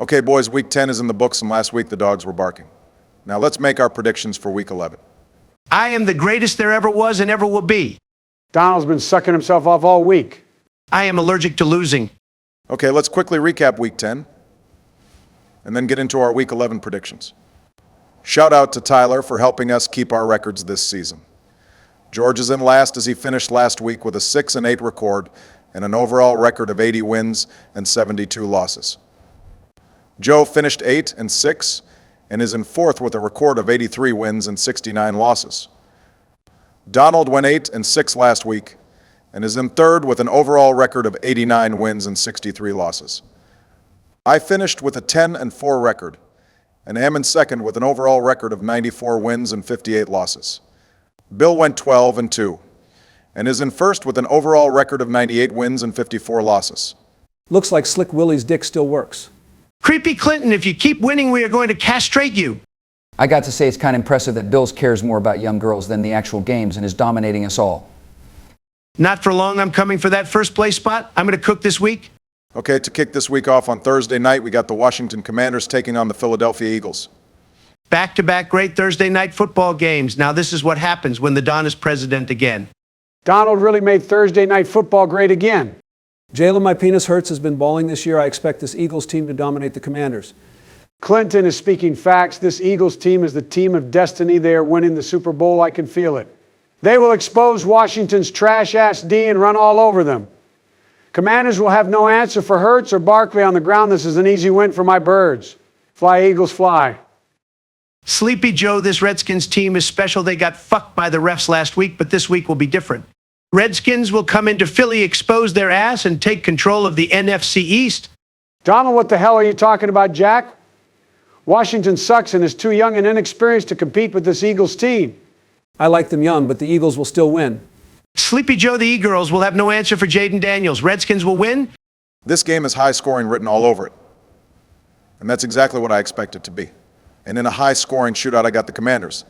Okay, boys, Week 10 is in the books, and last week the dogs were barking. Now let's make our predictions for Week 11. I am the greatest there ever was and ever will be. Donald's been sucking himself off all week. I am allergic to losing. Okay, let's quickly recap Week 10 and then get into our Week 11 predictions. Shout out to Tyler for helping us keep our records this season. George is in last as he finished last week with a 6-8 record and an overall record of 80 wins and 72 losses. Joe finished 8-6 and is in fourth with a record of 83 wins and 69 losses. Donald went 8-6 last week and is in third with an overall record of 89 wins and 63 losses. I finished with a 10-4 record and am in second with an overall record of 94 wins and 58 losses. Bill went 12-2 and is in first with an overall record of 98 wins and 54 losses. Looks like Slick Willie's dick still works. Creepy Clinton, if you keep winning, we are going to castrate you. I got to say it's kind of impressive that Bills cares more about young girls than the actual games and is dominating us all. Not for long, I'm coming for that first place spot. I'm going to cook this week. Okay, to kick this week off on Thursday night, we got the Washington Commanders taking on the Philadelphia Eagles. Back-to-back great Thursday night football games. Now this is what happens when the Don is president again. Donald really made Thursday night football great again. Jalen, my penis hurts, has been balling this year. I expect this Eagles team to dominate the Commanders. Clinton is speaking facts. This Eagles team is the team of destiny. They are winning the Super Bowl. I can feel it. They will expose Washington's trash-ass D and run all over them. Commanders will have no answer for Hurts or Barkley on the ground. This is an easy win for my birds. Fly, Eagles, fly. Sleepy Joe, this Redskins team is special. They got fucked by the refs last week, but this week will be different. Redskins will come into Philly, expose their ass, and take control of the NFC East. Donald, what the hell are you talking about, Jack? Washington sucks and is too young and inexperienced to compete with this Eagles team. I like them young, but the Eagles will still win. Sleepy Joe, the E-Girls will have no answer for Jaden Daniels. Redskins will win. This game is high scoring written all over it. And that's exactly what I expect it to be. And in a high scoring shootout, I got the Commanders.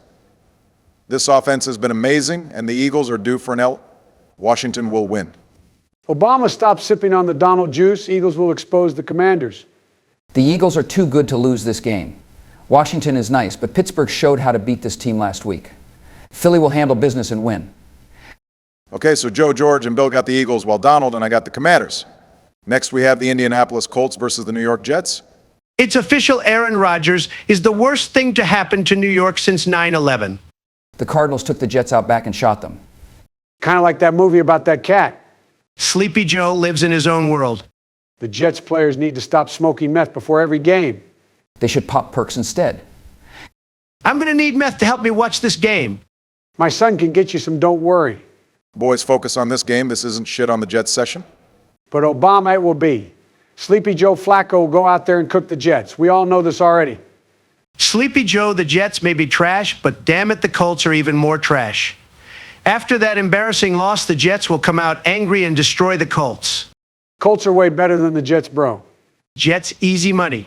This offense has been amazing, and the Eagles are due for an L. Washington will win. Obama, stop sipping on the Donald juice. Eagles will expose the Commanders. The Eagles are too good to lose this game. Washington is nice, but Pittsburgh showed how to beat this team last week. Philly will handle business and win. Okay, so Joe, George, and Bill got the Eagles, while Donald and I got the Commanders. Next, we have the Indianapolis Colts versus the New York Jets. It's official, Aaron Rodgers is the worst thing to happen to New York since 9/11. The Cardinals took the Jets out back and shot them. Kind of like that movie about that cat. Sleepy Joe lives in his own world. The Jets players need to stop smoking meth before every game. They should pop perks instead. I'm going to need meth to help me watch this game. My son can get you some, don't worry. Boys, focus on this game. This isn't shit on the Jets session. But Obama it will be. Sleepy Joe Flacco will go out there and cook the Jets. We all know this already. Sleepy Joe, the Jets may be trash, but damn it, the Colts are even more trash. After that embarrassing loss, the Jets will come out angry and destroy the Colts. Colts are way better than the Jets, bro. Jets, easy money.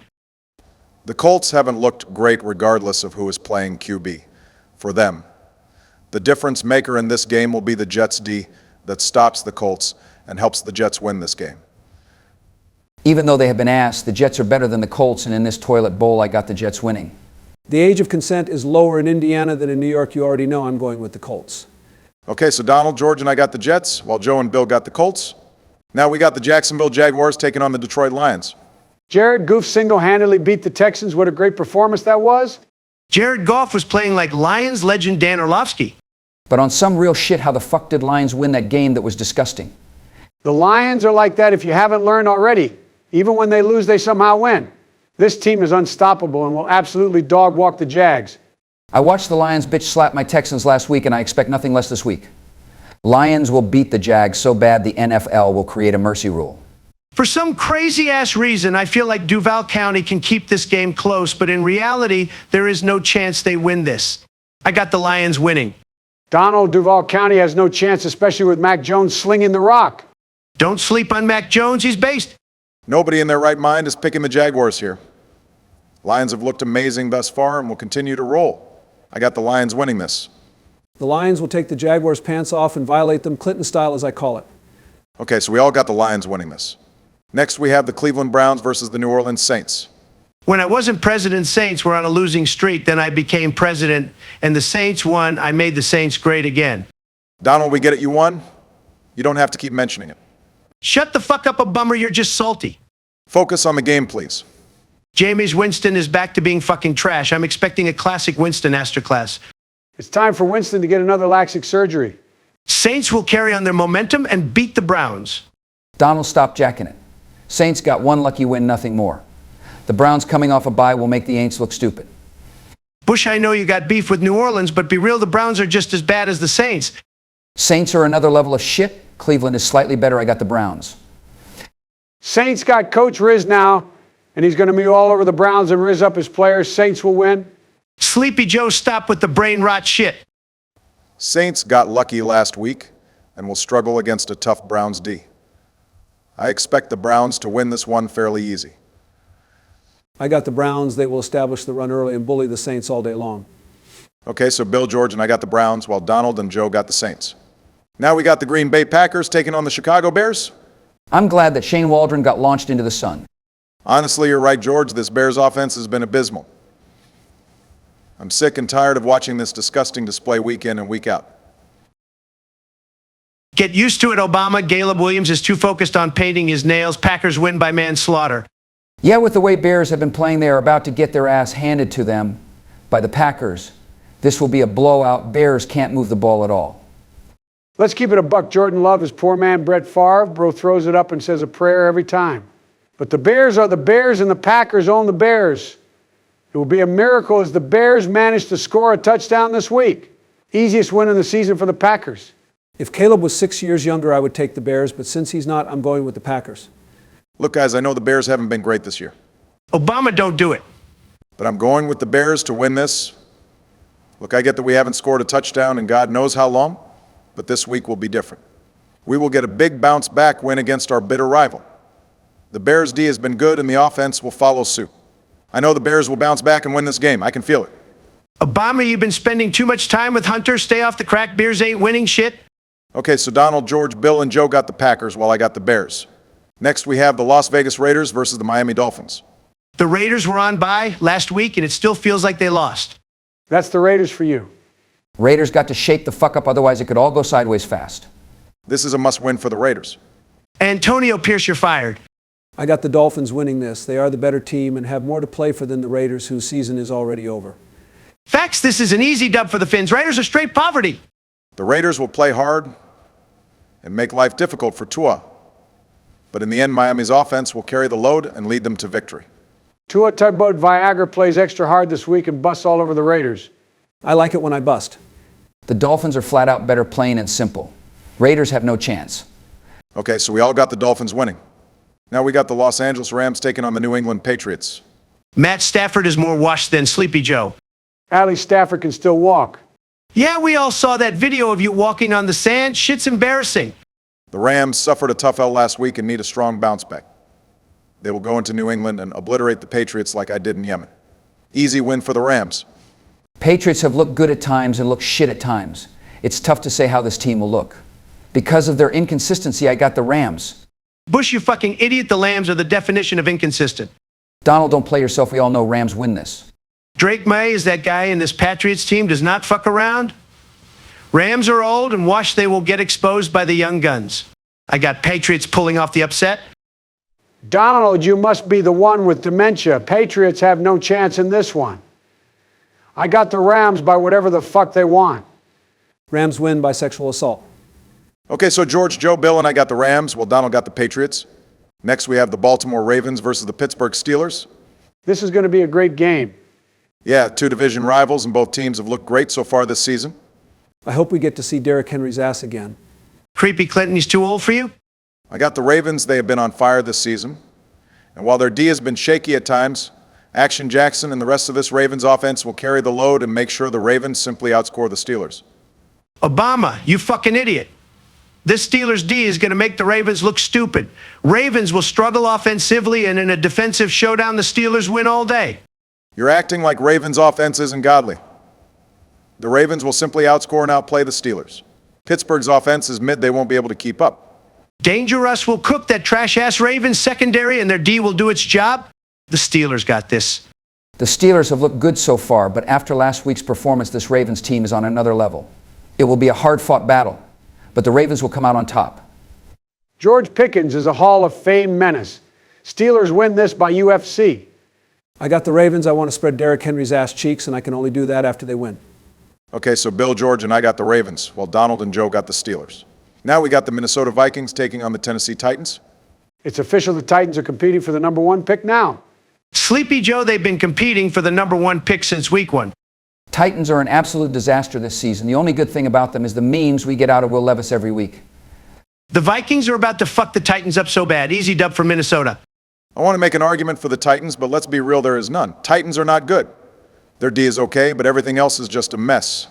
The Colts haven't looked great regardless of who is playing QB. For them, the difference maker in this game will be the Jets D that stops the Colts and helps the Jets win this game. Even though they have been ass, the Jets are better than the Colts, and in this toilet bowl, I got the Jets winning. The age of consent is lower in Indiana than in New York. You already know I'm going with the Colts. Okay, so Donald, George, and I got the Jets, while Joe and Bill got the Colts. Now we got the Jacksonville Jaguars taking on the Detroit Lions. Jared Goff single-handedly beat the Texans. What a great performance that was. Jared Goff was playing like Lions legend Dan Orlovsky. But on some real shit, how the fuck did Lions win that game that was disgusting? The Lions are like that if you haven't learned already. Even when they lose, they somehow win. This team is unstoppable and will absolutely dog-walk the Jags. I watched the Lions bitch slap my Texans last week, and I expect nothing less this week. Lions will beat the Jags so bad the NFL will create a mercy rule. For some crazy-ass reason, I feel like Duval County can keep this game close, but in reality, there is no chance they win this. I got the Lions winning. Donald, Duval County has no chance, especially with Mac Jones slinging the rock. Don't sleep on Mac Jones, he's based. Nobody in their right mind is picking the Jaguars here. Lions have looked amazing thus far and will continue to roll. I got the Lions winning this. The Lions will take the Jaguars' pants off and violate them Clinton style, as I call it. Okay, so we all got the Lions winning this. Next, we have the Cleveland Browns versus the New Orleans Saints. When I wasn't president, Saints were on a losing streak. Then I became president, and the Saints won. I made the Saints great again. Donald, we get it, you won. You don't have to keep mentioning it. Shut the fuck up, Obama. You're just salty. Focus on the game, please. Jameis Winston is back to being fucking trash. I'm expecting a classic Winston masterclass. It's time for Winston to get another LASIK surgery. Saints will carry on their momentum and beat the Browns. Donald, stop jacking it. Saints got one lucky win, nothing more. The Browns coming off a bye will make the Aints look stupid. Bush, I know you got beef with New Orleans, but be real, the Browns are just as bad as the Saints. Saints are another level of shit. Cleveland is slightly better. I got the Browns. Saints got Coach Riz now, and he's going to be all over the Browns and Riz up his players. Saints will win. Sleepy Joe, stop with the brain rot shit. Saints got lucky last week and will struggle against a tough Browns D. I expect the Browns to win this one fairly easy. I got the Browns. They will establish the run early and bully the Saints all day long. Okay, so Bill, George, and I got the Browns, while Donald and Joe got the Saints. Now we got the Green Bay Packers taking on the Chicago Bears. I'm glad that Shane Waldron got launched into the sun. Honestly, you're right, George. This Bears offense has been abysmal. I'm sick and tired of watching this disgusting display week in and week out. Get used to it, Obama. Caleb Williams is too focused on painting his nails. Packers win by manslaughter. Yeah, with the way Bears have been playing, they are about to get their ass handed to them by the Packers. This will be a blowout. Bears can't move the ball at all. Let's keep it a buck. Jordan Love is poor man Brett Favre. Bro throws it up and says a prayer every time. But the Bears are the Bears, and the Packers own the Bears. It will be a miracle as the Bears manage to score a touchdown this week. Easiest win of the season for the Packers. If Caleb was 6 years younger, I would take the Bears, but since he's not, I'm going with the Packers. Look, guys, I know the Bears haven't been great this year, Obama, don't do it. but I'm going with the Bears to win this. Look, I get that we haven't scored a touchdown in God knows how long, but this week will be different. We will get a big bounce-back win against our bitter rival. The Bears' D has been good, and the offense will follow suit. I know the Bears will bounce back and win this game. I can feel it. Obama, you've been spending too much time with Hunter. Stay off the crack. Bears ain't winning shit. Okay, so Donald, George, Bill, and Joe got the Packers while I got the Bears. Next, we have the Las Vegas Raiders versus the Miami Dolphins. The Raiders were on bye last week, and it still feels like they lost. That's the Raiders for you. Raiders got to shake the fuck up, otherwise it could all go sideways fast. This is a must-win for the Raiders. Antonio Pierce, you're fired. I got the Dolphins winning this. They are the better team and have more to play for than the Raiders, whose season is already over. Facts, this is an easy dub for the Finns. Raiders are straight poverty. The Raiders will play hard and make life difficult for Tua. But in the end, Miami's offense will carry the load and lead them to victory. Tua Tugboat Viagra plays extra hard this week and busts all over the Raiders. I like it when I bust. The Dolphins are flat out better, plain and simple. Raiders have no chance. Okay, so we all got the Dolphins winning. Now we got the Los Angeles Rams taking on the New England Patriots. Matt Stafford is more washed than Sleepy Joe. Allie Stafford can still walk. Yeah, we all saw that video of you walking on the sand. Shit's embarrassing. The Rams suffered a tough L last week and need a strong bounce back. They will go into New England and obliterate the Patriots like I did in Yemen. Easy win for the Rams. Patriots have looked good at times and looked shit at times. It's tough to say how this team will look. Because of their inconsistency, I got the Rams. Bush, you fucking idiot. The Lambs are the definition of inconsistent. Donald, don't play yourself. We all know Rams win this. Drake May is that guy in this Patriots team, does not fuck around. Rams are old and washed. They will get exposed by the young guns. I got Patriots pulling off the upset. Donald, you must be the one with dementia. Patriots have no chance in this one. I got the Rams by whatever the fuck they want. Rams win by sexual assault. Okay, so George, Joe, Bill, and I got the Rams, while Donald got the Patriots. Next, we have the Baltimore Ravens versus the Pittsburgh Steelers. This is going to be a great game. Yeah, two division rivals, and both teams have looked great so far this season. I hope we get to see Derrick Henry's ass again. Creepy Clinton, he's too old for you? I got the Ravens. They have been on fire this season. And while their D has been shaky at times, Action Jackson and the rest of this Ravens offense will carry the load and make sure the Ravens simply outscore the Steelers. Obama, you fucking idiot. This Steelers D is going to make the Ravens look stupid. Ravens will struggle offensively, and in a defensive showdown, the Steelers win all day. You're acting like Ravens offense isn't godly. The Ravens will simply outscore and outplay the Steelers. Pittsburgh's offense is mid. They won't be able to keep up. Dangerous will cook that trash-ass Ravens secondary, and their D will do its job. The Steelers got this. The Steelers have looked good so far, but after last week's performance, this Ravens team is on another level. It will be a hard-fought battle, but the Ravens will come out on top. George Pickens is a Hall of Fame menace. Steelers win this by UFC. I got the Ravens. I want to spread Derrick Henry's ass cheeks, and I can only do that after they win. Okay, so Bill, George, and I got the Ravens, while Donald and Joe got the Steelers. Now we got the Minnesota Vikings taking on the Tennessee Titans. It's official the Titans are competing for the number 1 pick now. Sleepy Joe, they've been competing for the number 1 pick since week 1. Titans are an absolute disaster this season. The only good thing about them is the memes we get out of Will Levis every week. The Vikings are about to fuck the Titans up so bad. Easy dub for Minnesota. I want to make an argument for the Titans, but let's be real, there is none. Titans are not good. Their D is okay, but everything else is just a mess.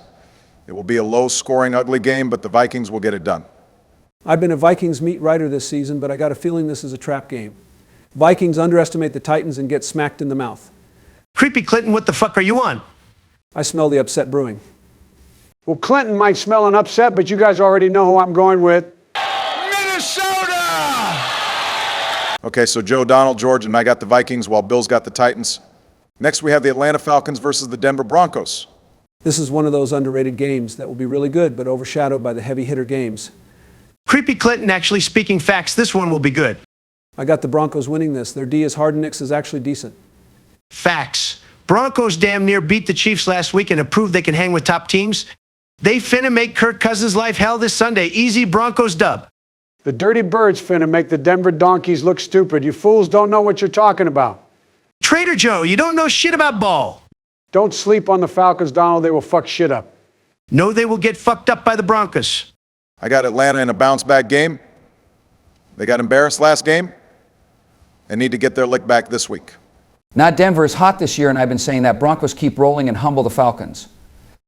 It will be a low-scoring, ugly game, but the Vikings will get it done. I've been a Vikings meat writer this season, but I got a feeling this is a trap game. Vikings underestimate the Titans and get smacked in the mouth. Creepy Clinton, what the fuck are you on? I smell the upset brewing. Well, Clinton might smell an upset, but you guys already know who I'm going with. Okay, so Joe, Donald, George, and I got the Vikings, while Bill's got the Titans. Next, we have the Atlanta Falcons versus the Denver Broncos. This is one of those underrated games that will be really good, but overshadowed by the heavy hitter games. Creepy Clinton, actually speaking facts, this one will be good. I got the Broncos winning this. Their D is hard and Nix is actually decent. Facts. Broncos damn near beat the Chiefs last week and have proved they can hang with top teams. They finna make Kirk Cousins' life hell this Sunday. Easy Broncos dub. The Dirty Birds finna make the Denver Donkeys look stupid. You fools don't know what you're talking about. Trader Joe, you don't know shit about ball. Don't sleep on the Falcons, Donald. They will fuck shit up. No, they will get fucked up by the Broncos. I got Atlanta in a bounce-back game. They got embarrassed last game and need to get their lick back this week. Now Denver is hot this year, and I've been saying that. Broncos keep rolling and humble the Falcons.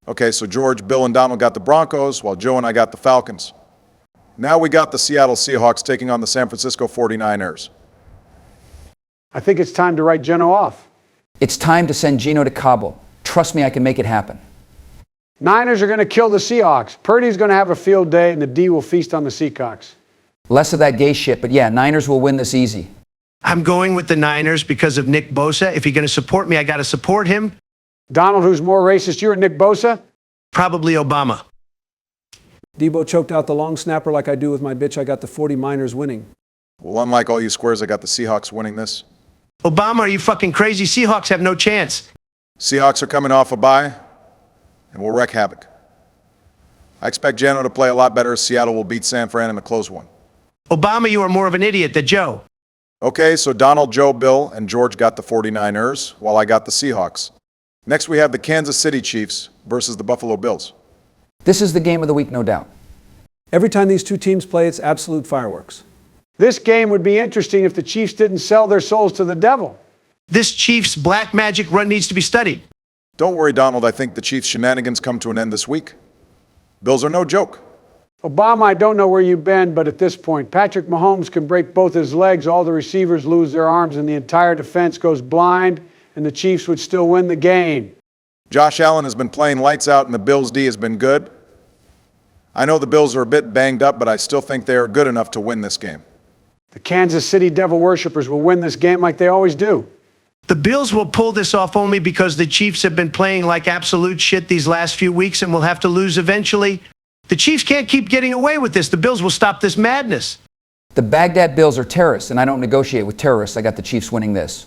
Okay, so George, Bill, and Donald got the Broncos, while Joe and I got the Falcons. Now we got the Seattle Seahawks taking on the San Francisco 49ers. I think it's time to write Geno off. It's time to send Geno to Cabo. Trust me, I can make it happen. Niners are going to kill the Seahawks. Purdy's going to have a field day, and the D will feast on the Seacocks. Less of that gay shit, but yeah, Niners will win this easy. I'm going with the Niners because of Nick Bosa. If you're going to support me, I got to support him. Donald, who's more racist, you or Nick Bosa? Probably Obama. Debo choked out the long snapper like I do with my bitch. I got the 49ers winning. Well, unlike all you squares, I got the Seahawks winning this. Obama, are you fucking crazy? Seahawks have no chance. Seahawks are coming off a bye, and will wreak havoc. I expect Geno to play a lot better. Seattle will beat San Fran in a close one. Obama, you are more of an idiot than Joe. Okay, so Donald, Joe, Bill, and George got the 49ers, while I got the Seahawks. Next, we have the Kansas City Chiefs versus the Buffalo Bills. This is the game of the week, no doubt. Every time these two teams play, it's absolute fireworks. This game would be interesting if the Chiefs didn't sell their souls to the devil. This Chiefs black magic run needs to be studied. Don't worry, Donald. I think the Chiefs' shenanigans come to an end this week. Bills are no joke. Obama, I don't know where you've been, but at this point, Patrick Mahomes can break both his legs, all the receivers lose their arms, and the entire defense goes blind, and the Chiefs would still win the game. Josh Allen has been playing lights out, and the Bills' D has been good. I know the Bills are a bit banged up, but I still think they are good enough to win this game. The Kansas City Devil Worshippers will win this game like they always do. The Bills will pull this off only because the Chiefs have been playing like absolute shit these last few weeks and will have to lose eventually. The Chiefs can't keep getting away with this. The Bills will stop this madness. The Baghdad Bills are terrorists, and I don't negotiate with terrorists. I got the Chiefs winning this.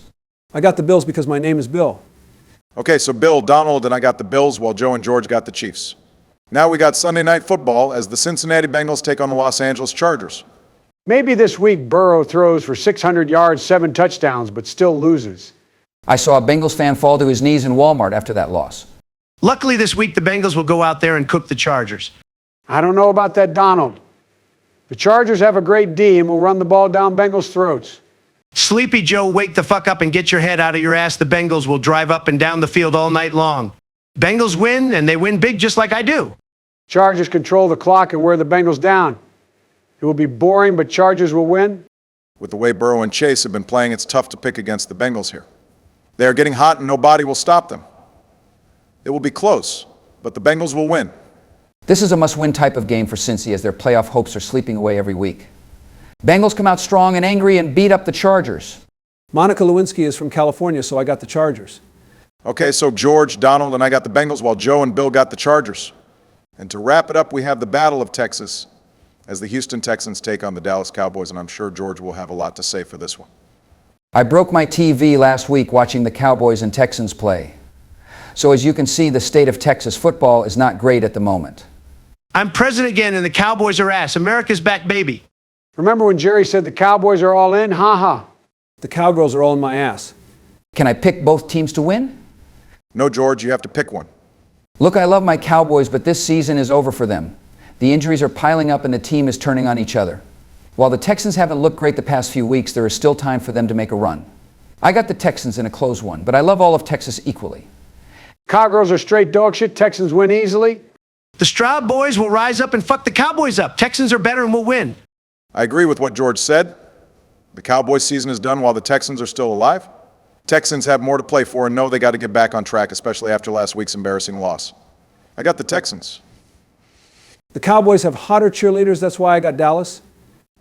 I got the Bills because my name is Bill. Okay, so Bill, Donald, and I got the Bills, while Joe and George got the Chiefs. Now we got Sunday Night Football as the Cincinnati Bengals take on the Los Angeles Chargers. Maybe this week Burrow throws for 600 yards, 7 touchdowns, but still loses. I saw a Bengals fan fall to his knees in Walmart after that loss. Luckily this week the Bengals will go out there and cook the Chargers. I don't know about that, Donald. The Chargers have a great D and will run the ball down Bengals' throats. Sleepy Joe, wake the fuck up and get your head out of your ass. The Bengals will drive up and down the field all night long. Bengals win, and they win big just like I do. Chargers control the clock and wear the Bengals down. It will be boring, but Chargers will win. With the way Burrow and Chase have been playing, it's tough to pick against the Bengals here. They are getting hot and nobody will stop them. It will be close, but the Bengals will win. This is a must-win type of game for Cincy as their playoff hopes are sleeping away every week. Bengals come out strong and angry and beat up the Chargers. Monica Lewinsky is from California, so I got the Chargers. Okay, so George, Donald, and I got the Bengals, while Joe and Bill got the Chargers. And to wrap it up, we have the Battle of Texas as the Houston Texans take on the Dallas Cowboys, and I'm sure George will have a lot to say for this one. I broke my TV last week watching the Cowboys and Texans play. So as you can see, the state of Texas football is not great at the moment. I'm president again, and the Cowboys are ass. America's back, baby. Remember when Jerry said the Cowboys are all in? Ha ha. The Cowgirls are all in my ass. Can I pick both teams to win? No, George, you have to pick one. Look, I love my Cowboys, but this season is over for them. The injuries are piling up and the team is turning on each other. While the Texans haven't looked great the past few weeks, there is still time for them to make a run. I got the Texans in a close one, but I love all of Texas equally. Cowgirls are straight dog shit. Texans win easily. The Stroud boys will rise up and fuck the Cowboys up. Texans are better and will win. I agree with what George said. The Cowboys season is done while the Texans are still alive. Texans have more to play for and know they got to get back on track, especially after last week's embarrassing loss. I got the Texans. The Cowboys have hotter cheerleaders, that's why I got Dallas.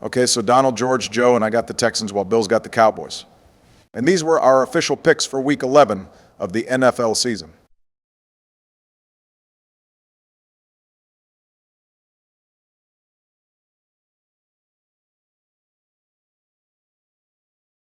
Okay, so Donald, George, Joe, and I got the Texans while Bill's got the Cowboys. And these were our official picks for Week 11 of the NFL season.